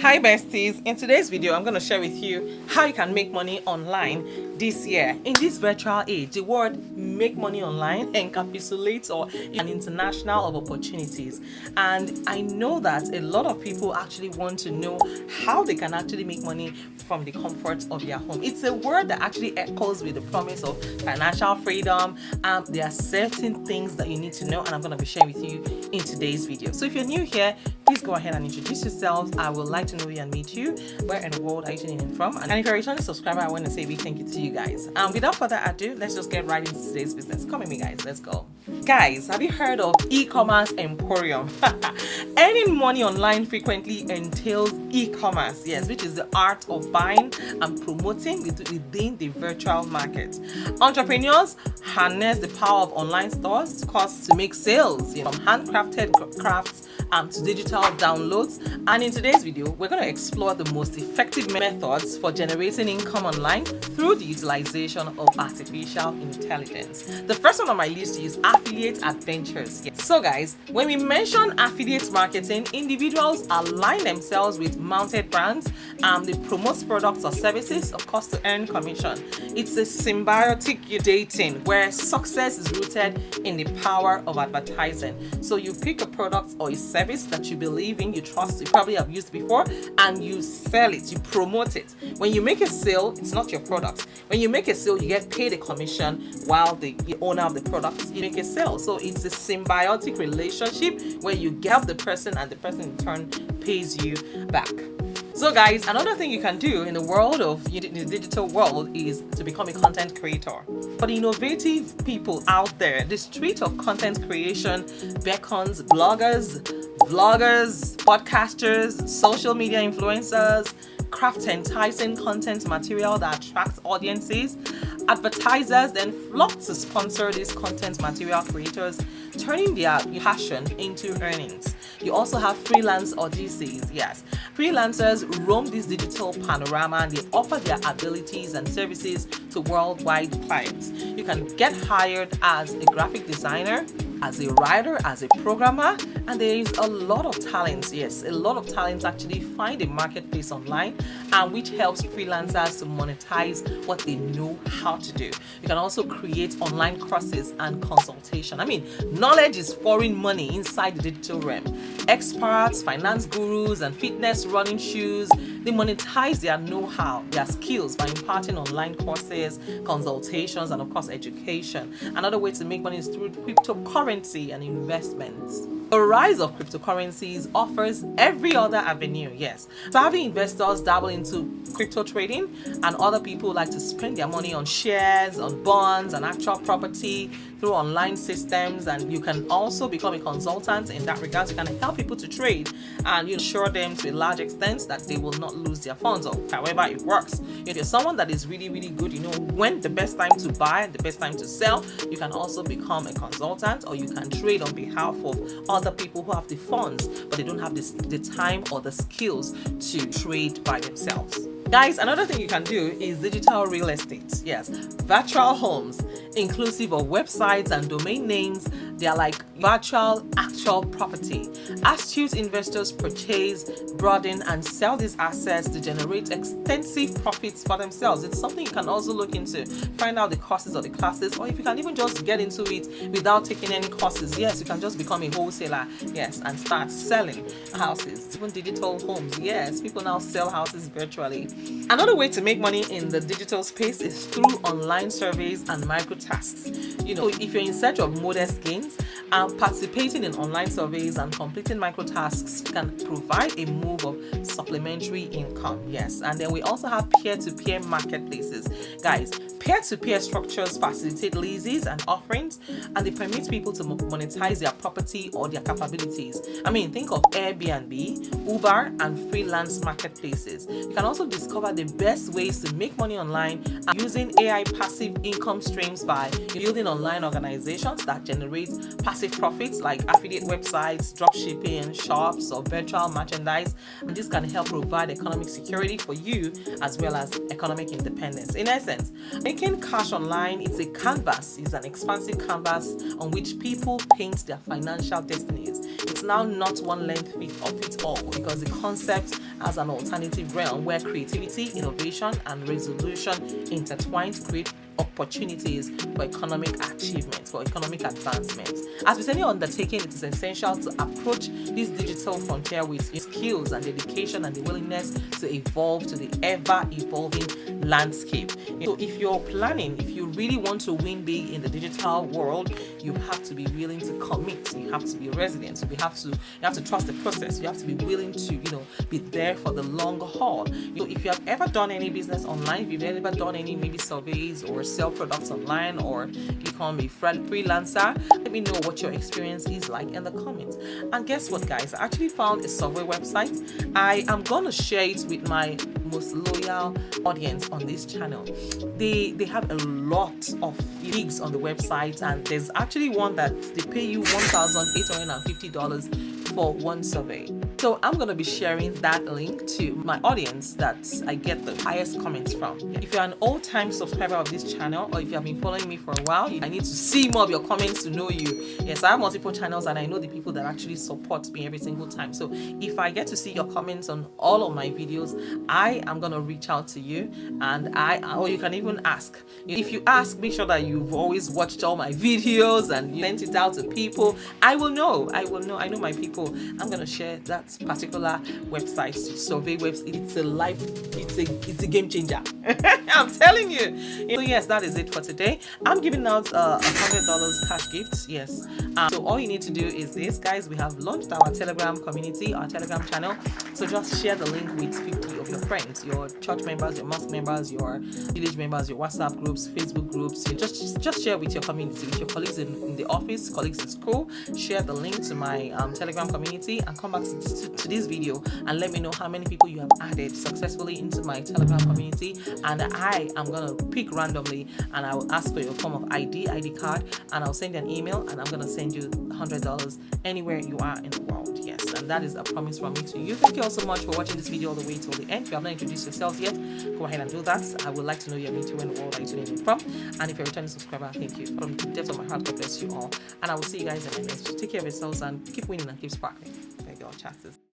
Hi besties, in today's video I'm going to share with you how you can make money online this year. In this virtual age, the word make money online encapsulates or an international of opportunities, and I know that a lot of people actually want to know how they can actually make money from the comfort of their home. It's a word that actually echoes with the promise of financial freedom. There are certain things that you need to know, and I'm going to be sharing with you in today's video. So if you're new here, please go ahead and introduce yourselves. I would like to know you and meet you. Where in the world are you tuning in from? And if you're a returning subscriber, I want to say a big thank you to you guys. Without further ado, let's just get right into today's business. Come with me, guys. Let's go. Guys, have you heard of e-commerce emporium? Earning money online frequently entails e-commerce, yes, which is the art of buying and promoting within the virtual market. Entrepreneurs harness the power of online stores to make sales, from handcrafted crafts to digital downloads. And in today's video, we're going to explore the most effective methods for generating income online through the utilization of artificial intelligence. The first one on my list is affiliate adventures. Yes. So guys, when we mention affiliate marketing, individuals align themselves with mounted brands and they promote products or services, of course, to earn commission. It's a symbiotic dating where success is rooted in the power of advertising. So you pick a product or a service that you believe in, you trust, you probably have used before, and you sell it, you promote it. When you make a sale, it's not your product. When you make a sale, you get paid a commission, while the owner of the product, you make a sale. So it's a symbiotic relationship where you give the person and the person in turn pays you back. So guys, another thing you can do in the world of the digital world is to become a content creator. For the innovative people out there, the street of content creation beckons bloggers, vloggers, podcasters, social media influencers, craft enticing content material that attracts audiences. Advertisers then flock to sponsor these content material creators, turning their passion into earnings. You also have freelance Odysseys. Yes, freelancers roam this digital panorama and they offer their abilities and services to worldwide clients. You can get hired as a graphic designer, as a writer, as a programmer, and there is a lot of talents. Yes, a lot of talents actually find a marketplace online, and which helps freelancers to monetize what they know how to do. You can also create online courses and consultation. Knowledge is foreign money inside the digital realm. Experts, finance gurus, and fitness running shoes, they monetize their know-how, their skills by imparting online courses, consultations, and of course education. Another way to make money is through cryptocurrency and investments. The rise of cryptocurrencies offers every other avenue. Yes, savvy investors dabble into crypto trading, and other people like to spend their money on shares, on bonds, and actual property through online systems. And you can also become a consultant in that regard. You can help people to trade and you assure them to a large extent that they will not lose their funds, or however it works. If you're someone that is really good, when the best time to buy and the best time to sell, you can also become a consultant, or you can trade on behalf of other people who have the funds but they don't have the time or the skills to trade by themselves. Guys, another thing you can do is digital real estate. Yes, virtual homes, inclusive of websites and domain names. They are like virtual actual property. Astute investors purchase, broaden, and sell these assets to generate extensive profits for themselves. It's something you can also look into. Find out the courses or the classes, or if you can even just get into it without taking any courses. Yes, you can just become a wholesaler, yes, and start selling houses, even digital homes. Yes, people now sell houses virtually. Another way to make money in the digital space is through online surveys and microtasks. If you're in search of modest gains, participating in online surveys and completing microtasks can provide a move of supplementary income. Yes, and then we also have peer-to-peer marketplaces. Guys, peer-to-peer structures facilitate leases and offerings, and they permit people to monetize their property or their capabilities. Think of Airbnb, Uber, and freelance marketplaces. You can also discover the best ways to make money online using AI passive income streams by building online organizations that generate passive profits like affiliate websites, dropshipping, shops, or virtual merchandise. And this can help provide economic security for you as well as economic independence. In essence, making cash online, it's a canvas, it's an expansive canvas on which people paint their financial destinies. It's now not one length fits all, because the concept as an alternative realm where creativity, innovation, and resolution intertwine to create opportunities for economic achievement, for economic advancement. As with any undertaking, it is essential to approach this digital frontier with skills and dedication and the willingness to evolve to the ever-evolving landscape. So if you're planning, if you really want to win big in the digital world, you have to be willing to commit. You have to be resilient. You have to trust the process. You have to be willing to, be there for the long haul. If you have ever done any business online, if you've ever done any maybe surveys or sell products online, or become a freelancer, let me know what your experience is like in the comments. And guess what, guys? I actually found a survey website. I am going to share it with my most loyal audience on this channel. They have a lot of gigs on the website, and there's actually one that they pay you $1,850 for one survey. So I'm going to be sharing that link to my audience that I get the highest comments from. If you're an old-time subscriber of this channel, or if you have been following me for a while, I need to see more of your comments to know you. Yes, I have multiple channels, and I know the people that actually support me every single time. So if I get to see your comments on all of my videos, I am going to reach out to you, and or you can even ask. If you ask, make sure that you've always watched all my videos and you sent it out to people. I know my people. I'm going to share that particular website, survey website. It's a game changer. I'm telling you. So yes, that is it for today. I'm giving out $100 cash gifts. Yes. So all you need to do is this, guys. We have launched our Telegram community, our Telegram channel. So just share the link with 50 of your friends, your church members, your mosque members, your village members, your WhatsApp groups, Facebook groups. Just share with your community, with your colleagues in the office, colleagues in school. Share the link to my Telegram community, and come back to this video and let me know how many people you have added successfully into my Telegram community. And I am gonna pick randomly, and I will ask for your form of ID card, and I'll send you an email, and I'm gonna send you $100 anywhere you are in the world. Yes, and that is a promise from me to you. Thank you all so much for watching this video all the way till the end. If you have not introduced yourselves yet, go ahead and do that. I would like to know your meeting, when the world are you tuning in from. And if you're a returning subscriber, thank you. From the depths of my heart, God bless you all. And I will see you guys in the next. Take care of yourselves and keep winning and keep sparkling. Thank you all, chances.